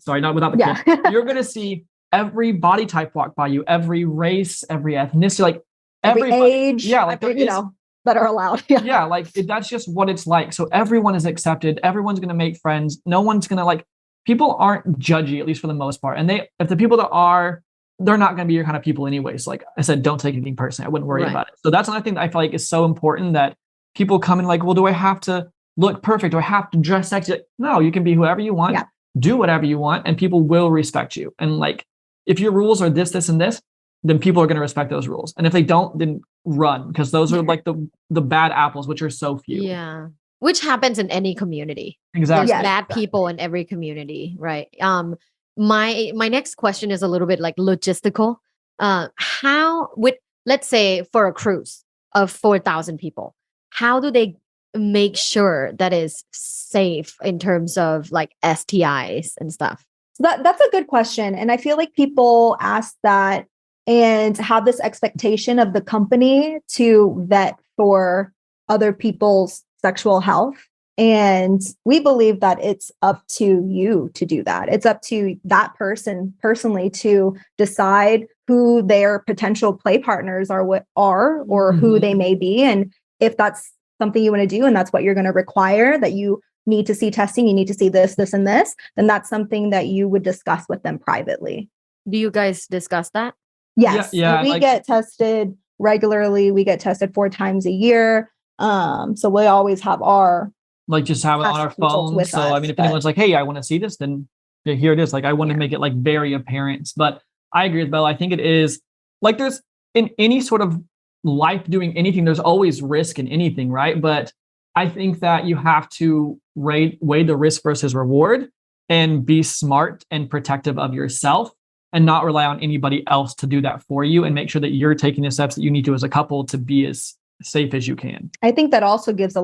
Sorry, not without the kid. You're going to see every body type walk by you, every race, every ethnicity, like every age. Yeah, like that are allowed. Yeah, like that's just what it's like. So everyone is accepted. Everyone's going to make friends. No one's going to people aren't judgy, at least for the most part. And if the people that are, they're not going to be your kind of people anyways. Like I said, don't take anything personally. I wouldn't worry about it. So that's another thing that I feel like is so important, that people come in like, well, do I have to look perfect? Do I have to dress sexy? Like, no, you can be whoever you want. Yeah. Do whatever you want, and people will respect you. And like, if your rules are this, and this, then people are going to respect those rules. And if they don't, then run, because those are like the bad apples, which are so few. Yeah. Which happens in any community. Exactly. There's bad people in every community, right? My next question is a little bit like logistical. Let's say for a cruise of 4,000 people, how do they make sure that is safe in terms of like STIs and stuff? So that's a good question. And I feel like people ask that and have this expectation of the company to vet for other people's sexual health. And we believe that it's up to you to do that. It's up to that person personally to decide who their potential play partners or who they may be. And if that's something you want to do, and that's what you're going to require, that you need to see testing, you need to see this, and this, then that's something that you would discuss with them privately. Do you guys discuss that? Yes. Yeah, we get tested regularly. We get tested 4 times a year. So we always have our just have it on our phone. So I mean, if anyone's like, hey, I want to see this, then here it is. Like I want to make it like very apparent. But I agree with Bella. I think it is like there's in any sort of life doing anything, there's always risk in anything, right? But I think that you have to weigh the risk versus reward and be smart and protective of yourself and not rely on anybody else to do that for you, and make sure that you're taking the steps that you need to as a couple to be as safe as you can. I think that also brings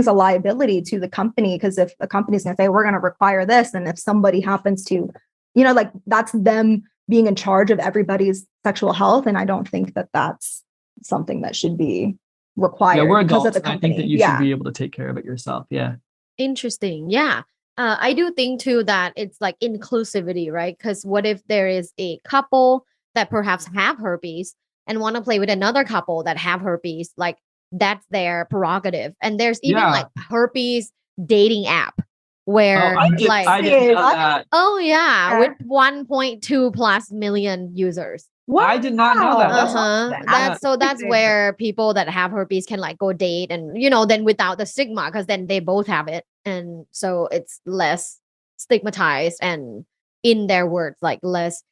a liability to the company, because if a company's going to say, we're going to require this, and if somebody happens to, like that's them being in charge of everybody's sexual health. And I don't think that that's something that should be required. Yeah, we're adults. I think that you should be able to take care of it yourself. Yeah. Interesting. Yeah. I do think too that it's like inclusivity, right? Because what if there is a couple that perhaps have herpes and want to play with another couple that have herpes? Like that's their prerogative. And there's even like herpes dating app where I didn't know that. Oh yeah, with 1.2 plus million users. Wow. I did not know that. That's where people that have herpes can like go date, and then without the stigma, because then they both have it, and so it's less stigmatized, and in their words, like less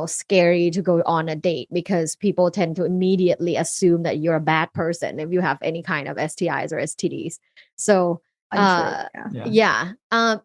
scary to go on a date, because people tend to immediately assume that you're a bad person if you have any kind of STIs or STDs. So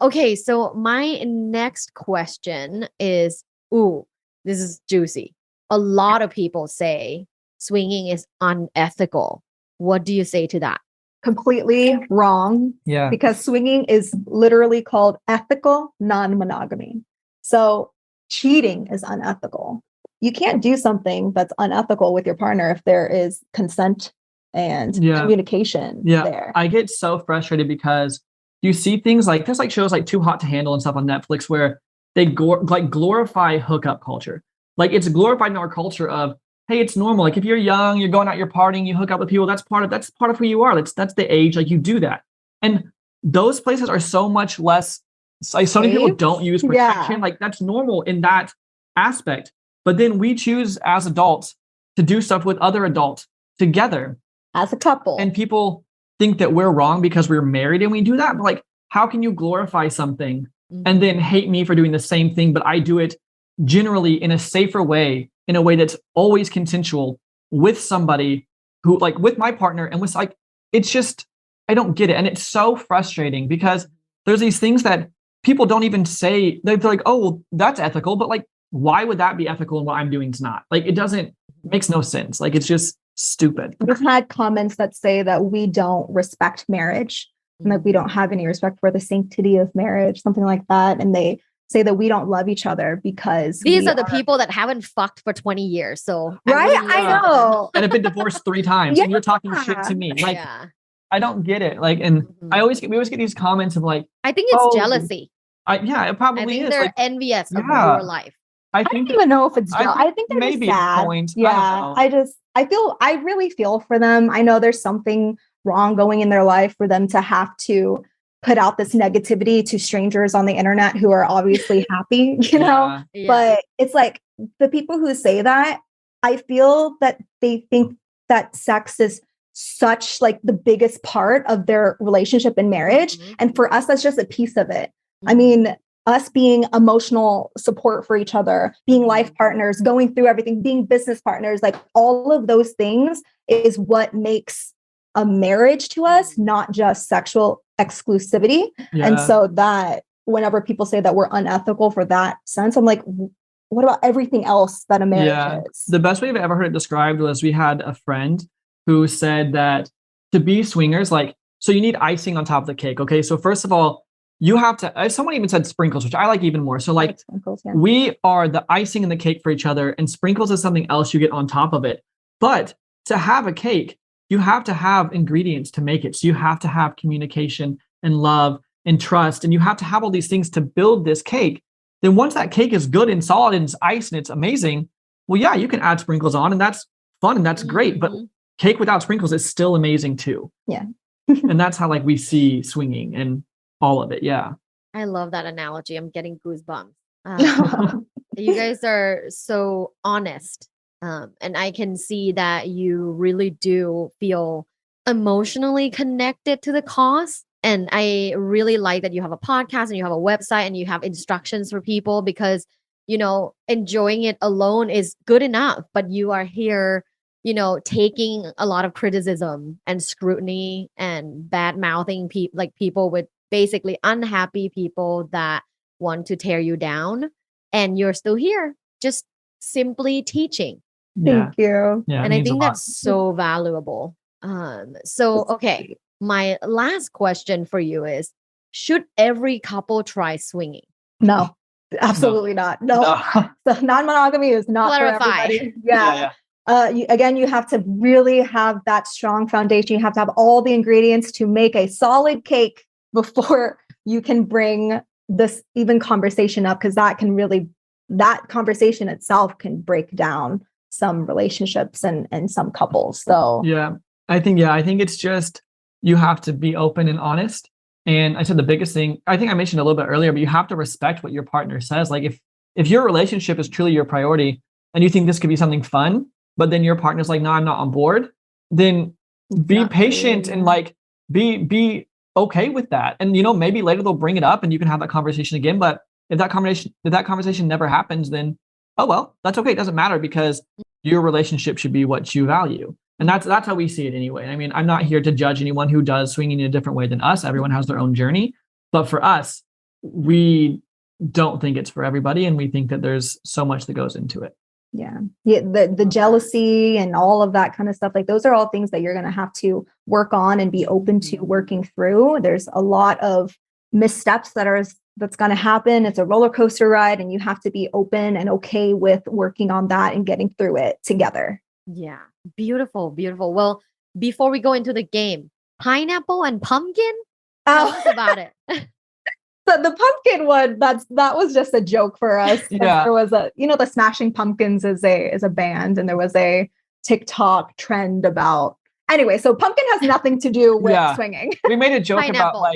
okay, so my next question is, this is juicy. A lot of people say swinging is unethical. What do you say to that? Completely wrong. Yeah. Because swinging is literally called ethical non-monogamy. So cheating is unethical. You can't do something that's unethical with your partner if there is consent and communication there. I get so frustrated because you see things like there's like shows like Too Hot to Handle and stuff on Netflix where they glorify hookup culture. Like it's glorified in our culture of, hey, it's normal. Like if you're young, you're going out, you're partying, you hook up with people. That's part of who you are. That's the age. Like you do that. And those places are so much less. Like so many people don't use protection. Like that's normal in that aspect. But then we choose as adults to do stuff with other adults together as a couple. And people think that we're wrong because we're married and we do that. But like, how can you glorify something and then hate me for doing the same thing? But I do it generally in a safer way, in a way that's always consensual with somebody who like with my partner, and with like, it's just, I don't get it. And it's so frustrating because there's these things that people don't even say. They're like, oh, well, that's ethical. But like, why would that be ethical and what I'm doing is not? Like, makes no sense. Like, it's just stupid. We've had comments that say that we don't respect marriage and that we don't have any respect for the sanctity of marriage, something like that. And they say that we don't love each other because these are the people that haven't fucked for 20 years. So right, I know, and have been divorced 3 times, and you're talking shit to me. Like, I don't get it. Like, and we always get these comments of like, I think it's jealousy. Yeah, it probably I think is. they're Like, envious of your life. I don't even know if it's jealous. I think they're maybe just sad. point. Yeah, I really feel for them. I know there's something wrong going in their life for them to have to put out this negativity to strangers on the internet who are obviously happy, you know? Yeah. But it's like the people who say that, I feel that they think that sex is such like the biggest part of their relationship and marriage. And for us, that's just a piece of it. I mean, us being emotional support for each other, being life partners, going through everything, being business partners, like all of those things is what makes a marriage to us, not just sexual exclusivity. Yeah. And so that whenever people say that we're unethical for that sense, I'm like, what about everything else that a marriage is? The best way I've ever heard it described was we had a friend who said that to be swingers, like, so you need icing on top of the cake. Okay. So first of all, you have to, someone even said sprinkles, which I like even more. So like sprinkles, yeah. We are the icing in the cake for each other, and sprinkles is something else you get on top of it. But to have a cake, you have to have ingredients to make it. So you have to have communication and love and trust, and you have to have all these things to build this cake. Then once that cake is good and solid and it's iced and it's amazing, well, yeah, you can add sprinkles on and that's fun and that's great. But cake without sprinkles is still amazing too. Yeah. And that's how like we see swinging and all of it. Yeah. I love that analogy. I'm getting goosebumps. You guys are so honest. And I can see that you really do feel emotionally connected to the cause. And I really like that you have a podcast and you have a website and you have instructions for people because, you know, enjoying it alone is good enough, but you are here, you know, taking a lot of criticism and scrutiny and bad mouthing people with basically unhappy people that want to tear you down. And you're still here, just simply teaching. Thank you. Yeah, and I think that's so valuable. Okay, my last question for you is, should every couple try swinging? No, absolutely not. No. So non-monogamy is not for everybody. Yeah. You have to really have that strong foundation. You have to have all the ingredients to make a solid cake before you can bring this even conversation up, because that conversation itself can break down some relationships and some couples. So I think it's just, you have to be open and honest. And I said the biggest thing, I think I mentioned a little bit earlier, but you have to respect what your partner says. Like if your relationship is truly your priority and you think this could be something fun, but then your partner's like, no, I'm not on board, then be patient and like be okay with that. And you know, maybe later they'll bring it up and you can have that conversation again. But if that conversation never happens, then oh well, that's okay. It doesn't matter, because your relationship should be what you value. And that's how we see it anyway. I mean, I'm not here to judge anyone who does swinging in a different way than us. Everyone has their own journey. But for us, we don't think it's for everybody. And we think that there's so much that goes into it. Yeah. The jealousy and all of that kind of stuff, like those are all things that you're going to have to work on and be open to working through. There's a lot of missteps that's going to happen. It's a roller coaster ride, and you have to be open and okay with working on that and getting through it together. Yeah. Beautiful, beautiful. Well, before we go into the game, pineapple and pumpkin? Tell us about it. So the pumpkin one, that was just a joke for us. Yeah. There was the Smashing Pumpkins is a band, and there was a TikTok trend about. Anyway, so pumpkin has nothing to do with swinging. We made a joke about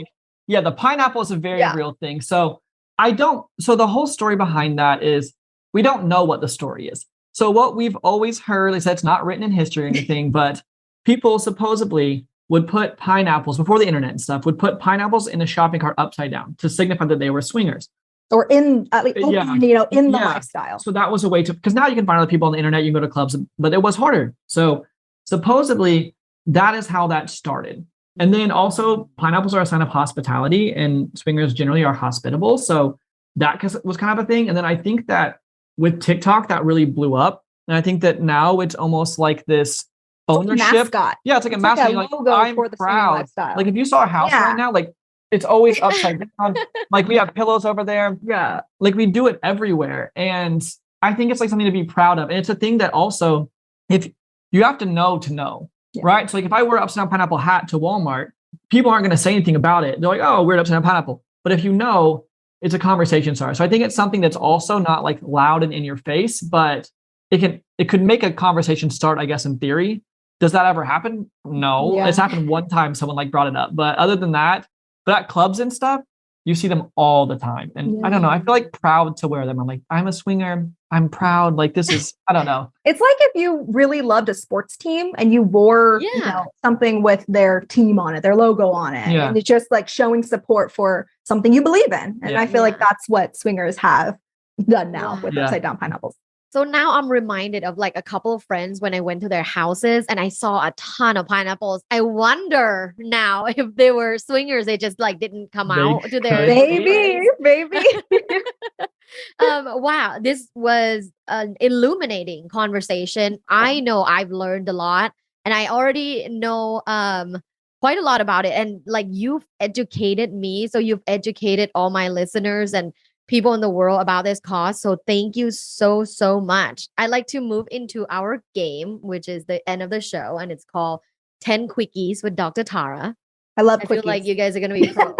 the pineapple is a very real thing. So the whole story behind that is we don't know what the story is. So what we've always heard, like I said, it's not written in history or anything, but people supposedly would put pineapples, before the internet and stuff, would put pineapples in the shopping cart upside down to signify that they were swingers. Or in the lifestyle. So that was a way to, because now you can find other people on the internet, you can go to clubs, but it was harder. So supposedly that is how that started. And then also pineapples are a sign of hospitality, and swingers generally are hospitable. So that was kind of a thing. And then I think that with TikTok, that really blew up. And I think that now it's almost like this ownership. Mascot. Yeah, it's like a mascot. Like I'm for the proud. Like if you saw a house right now, like it's always upside down. Like we have pillows over there. Yeah. Like we do it everywhere. And I think it's like something to be proud of. And it's a thing that also, if you have to know to know. right? So like if I wear upside down pineapple hat to Walmart, people aren't going to say anything about it. They're like, oh, weird upside down pineapple. But if you know, it's a conversation starter. So I think it's something that's also not like loud and in your face, but it could make a conversation start, I guess, in theory. Does that ever happen? No. Yeah. It's happened one time someone like brought it up. But other than that, but at clubs and stuff, you see them all the time. And I don't know, I feel like proud to wear them. I'm like, I'm a swinger. I'm proud. Like this is, I don't know. It's like if you really loved a sports team and you wore something with their team on it, their logo on it. Yeah. And it's just like showing support for something you believe in. And I feel like that's what swingers have done now with upside down pineapples. So now I'm reminded of like a couple of friends when I went to their houses and I saw a ton of pineapples. I wonder now if they were swingers, they just like didn't come out to their maybe. Wow, this was an illuminating conversation. I know I've learned a lot and I already know quite a lot about it. And like you've educated me, so you've educated all my listeners and people in the world about this cause. So thank you so much. I'd like to move into our game, which is the end of the show, and it's called 10 Quickies with Dr. Tara. I love I Quickies. feel like you guys are going to be pros.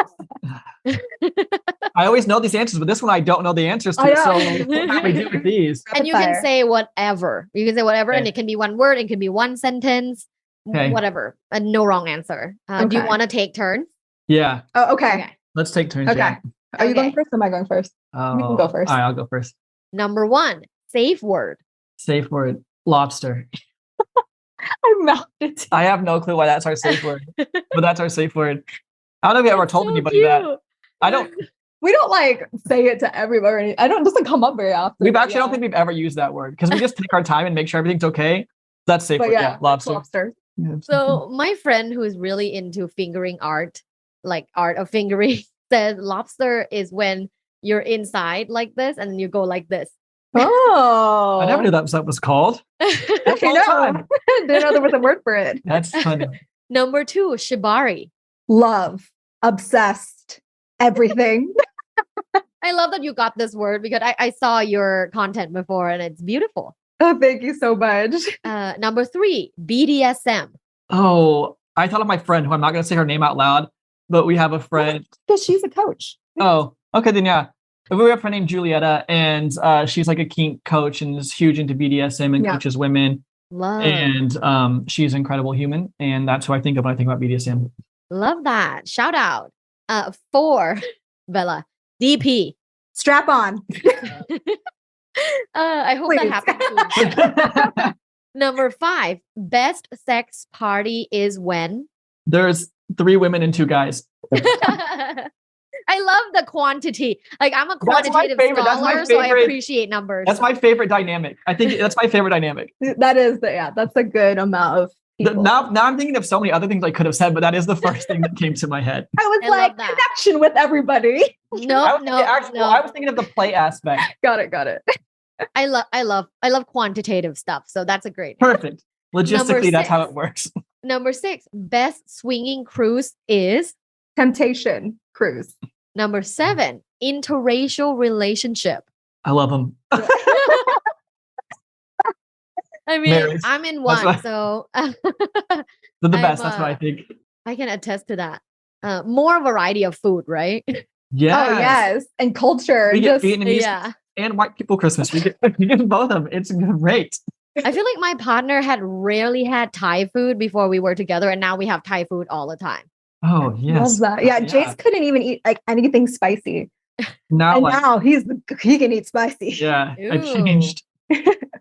I always know these answers, but this one I don't know the answers to. So what do we do with these? And you can say whatever. You can say whatever, and it can be one word, it can be one sentence, whatever. And no wrong answer. Do you want to take turns? Yeah. Oh, okay. Let's take turns. Okay. Yeah. Are you going first or am I going first? You can go first. All right, I'll go first. Number 1, safe word. Safe word, lobster. I mouthed it. I have no clue why that's our safe word, but that's our safe word. I don't know if you ever told anybody that. I don't. We don't like say it to everybody. I don't, it doesn't come up very often. We've actually, I don't think we've ever used that word because we just take our time and make sure everything's okay. That's safe word. Yeah, lobster. Yeah. So my friend who is really into fingering art, like art of fingering, says lobster is when you're inside like this and then you go like this. Oh, I never knew that was called. Didn't know there was a word for it. That's funny. Number 2, shibari. Love, obsessed, everything. I love that you got this word because I saw your content before and it's beautiful. Oh, thank you so much. Number 3, BDSM. Oh, I thought of my friend who I'm not going to say her name out loud, but we have a friend. Because she's a coach. Oh, okay, then yeah. We have a friend named Julietta, and she's like a kink coach and is huge into BDSM and coaches women. Love. And she's an incredible human, and that's who I think of when I think about BDSM. Love that. Shout out. 4, Bella, DP. Strap on. I hope Please. that happens soon. Number 5, best sex party is when? There's 3 women and 2 guys. I love the quantity. Like I'm a quantitative scholar, so I appreciate numbers. That's my favorite dynamic. I think that's my favorite dynamic. That is that's a good amount of people. Now I'm thinking of so many other things I could have said, but that is the first thing that came to my head. I was like connection with everybody. No. I was thinking of the play aspect. Got it. I love quantitative stuff. So that's a great. Perfect. Logistically, that's how it works. Number 6, best swinging cruise is Temptation Cruise. Number 7, interracial relationship. I love them. I mean, Marriage. I'm in one, so they're the best. That's what I think. I can attest to that. More variety of food, right? Yes. Oh, yes. And culture. We get Vietnamese and white people Christmas. We get both of them. It's great. I feel like my partner had rarely had Thai food before we were together, and now we have Thai food all the time. Oh, yes. Love that. Yeah, Jase couldn't even eat like anything spicy. Now he can eat spicy. Yeah, I changed.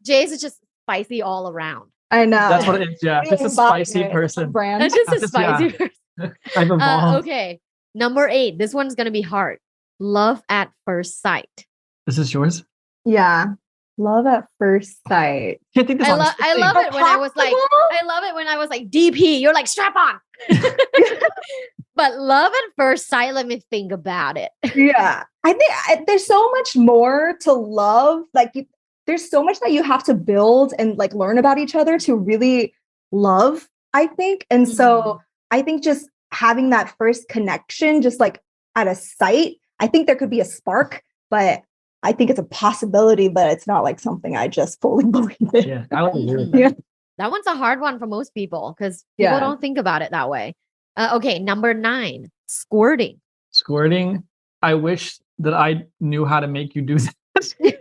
Jase is just spicy all around. I know. That's what it is. Yeah, just a spicy person. Brand. That's just a spicy person. I've evolved. Okay, number 8. This one's gonna be hard. Love at first sight. This is yours. Yeah. Love at first sight. Can't think this I love it when I was like DP. You're like strap on. But love at first sight. Let me think about it. Yeah, I think there's so much more to love. Like there's so much that you have to build and like learn about each other to really love. I think, and so I think just having that first connection, just like at a sight, I think there could be a spark, but I think it's a possibility, but it's not like something I just fully believe in. Yeah, I would agree with that. That one's a hard one for most people because people don't think about it that way. Okay, number 9, squirting. Squirting. I wish that I knew how to make you do that.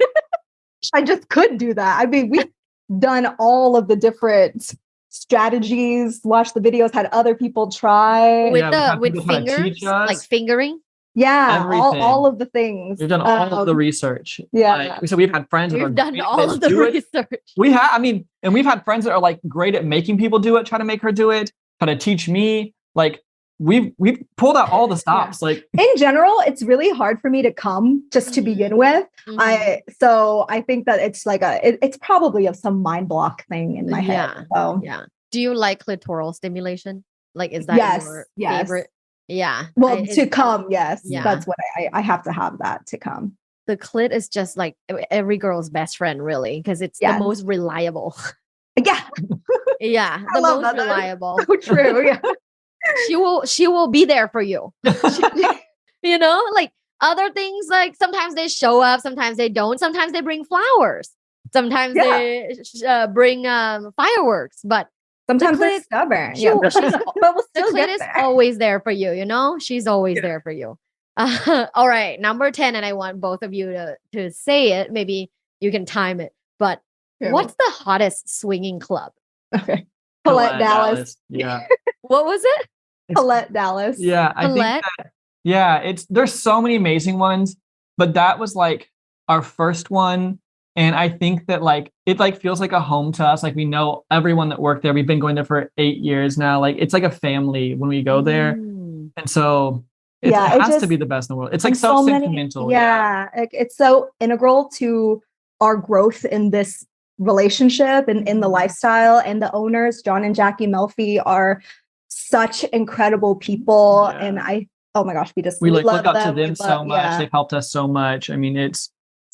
I just could do that. I mean, we've done all of the different strategies, watched the videos, had other people try. With fingers, like fingering. Yeah, all of the things. We've done all of the research. Yeah. So we've had friends We've done all of the research. We've had friends that are like great at making people do it, try to make her do it, try to teach me. Like we've pulled out all the stops. Yeah. Like in general, it's really hard for me to come just to begin with. So I think that it's like it's probably some mind block thing in my head. So. Yeah. Do you like clitoral stimulation? Like, is that your favorite? Yeah. Well, to come, yes. Yeah. That's what I have to have that to come. The clit is just like every girl's best friend, really, because it's the most reliable. Yeah. Yeah. The most reliable. So true. Yeah. She will be there for you. You know, like other things, like sometimes they show up, sometimes they don't. Sometimes they bring flowers. Sometimes they bring fireworks, but sometimes they're stubborn. But we'll still the clit is always there for you, you know? She's always there for you. All right, number 10, and I want both of you to say it. Maybe you can time it. But what's the hottest swinging club? Okay. Colette Dallas. Yeah. What was it? Colette Dallas. Yeah. I think that, there's so many amazing ones, but that was like our first one. And I think that like, it like feels like a home to us. Like we know everyone that worked there. We've been going there for 8 years now. Like it's like a family when we go there. And so it has to be the best in the world. It's like so sentimental. It's so integral to our growth in this relationship and in the lifestyle. And the owners, John and Jackie Melfi, are such incredible people. And oh my gosh, we look up to them so much. They've helped us so much. I mean,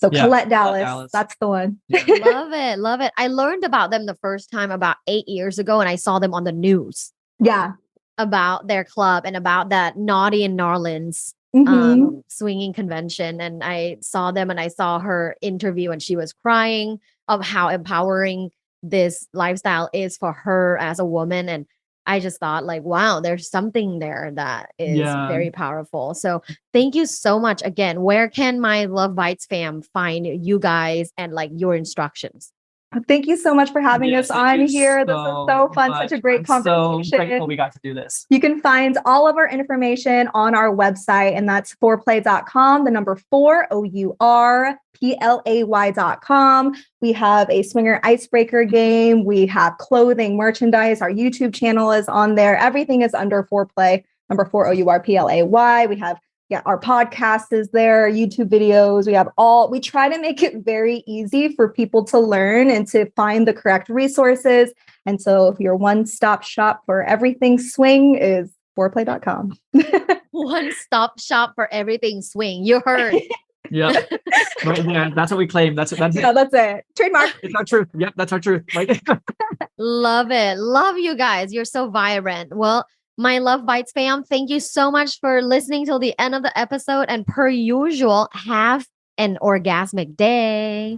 Colette Dallas, that's the one. Love it. I learned about them the first time about 8 years ago, and I saw them on the news. Yeah. About their club and about that Naughty and Narlands swinging convention. And I saw them and I saw her interview, and she was crying of how empowering this lifestyle is for her as a woman. And I just thought like, wow, there's something there that is very powerful. So thank you so much. Again, where can my Love Bites fam find you guys and like your instructions? Thank you so much for having us on here. This was so fun. Such a great conversation. So grateful we got to do this. You can find all of our information on our website, and that's 4play.com, the number 4OURPLAY.com. We have a swinger icebreaker game. We have clothing, merchandise. Our YouTube channel is on there. Everything is under 4play, number 4OURPLAY. We have our podcast is there, YouTube videos. We try to make it very easy for people to learn and to find the correct resources. And so if your one-stop shop for everything swing is 4play.com. One-stop shop for everything swing. You heard. Yeah. That's what we claim. That's it. That's it. Trademark. It's our truth. Yep, that's our truth. Love it. Love you guys. You're so vibrant. Well, my Love Bites fam, thank you so much for listening till the end of the episode. And per usual, have an orgasmic day.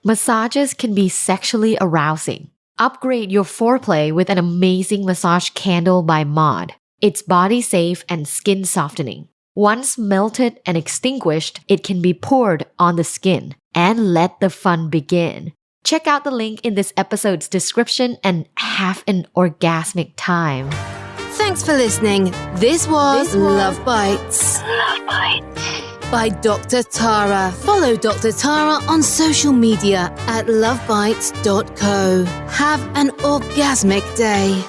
Massages can be sexually arousing. Upgrade your foreplay with an amazing massage candle by Mod. It's body safe and skin softening. Once melted and extinguished, it can be poured on the skin. And let the fun begin. Check out the link in this episode's description and have an orgasmic time. Thanks for listening. This was Love Bites. Love Bites. By Dr. Tara. Follow Dr. Tara on social media at lovebites.co. Have an orgasmic day.